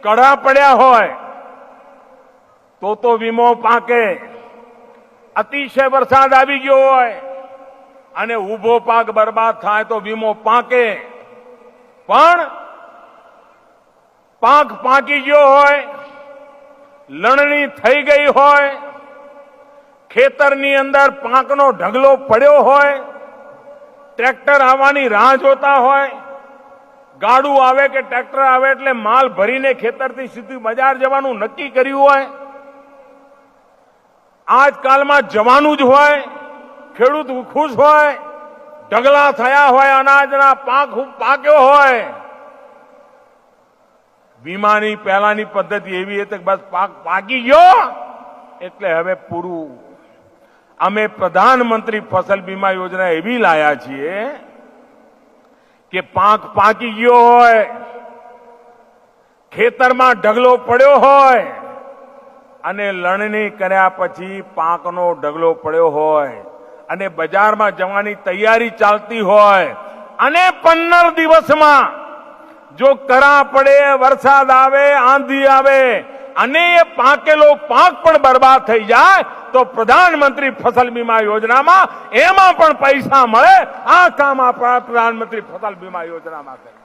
કડા પડ્યા હોય તો વીમો પાકે, અતિશય વરસાદ આવી ગયો હોય અને ઉભો પાક બરબાદ થાય તો વીમો પાકે, પણ પાક પાકી ગયો હોય, લણણી થઈ ગઈ હોય, ખેતરની અંદર પાકનો ઢગલો પડ્યો હોય, ટ્રેક્ટર આવવાની રાહ જોતા હોય, ગાડું આવે કે ટ્રેક્ટર આવે એટલે માલ ભરીને ખેતરથી સીધું બજાર જવાનું નક્કી કર્યું હોય, આજકાલમાં જવાનું જ હોય, ખેડૂત ખુશ હોય, ઢગલા થયા હોય, અનાજના પાક ખૂબ પાક્યો હોય, વીમાની પહેલાની પદ્ધતિ એવી હતી કે બસ પાક પાકી ગયો એટલે હવે પૂરું. અમે પ્રધાનમંત્રી ફસલ બીમા યોજના એવી લાયા છીએ કે પાક પાકી ગયો હોય, ખેતરમાં ઢગલો પડ્યો હોય અને લણણી કર્યા પછી પાકનો ઢગલો પડ્યો હોય અને બજારમાં જવાની તૈયારી ચાલતી હોય અને 15 દિવસમાં જો કરા પડે, વરસાદ આવે, આંધી આવે અને એ પાકેલો પાક પણ બરબાદ થઈ જાય તો પ્રધાનમંત્રી ફસલ બીમા યોજનામાં એમાં પણ પૈસા મળે. આ કામ આપણા પ્રધાનમંત્રી ફસલ બીમા યોજનામાં કરે.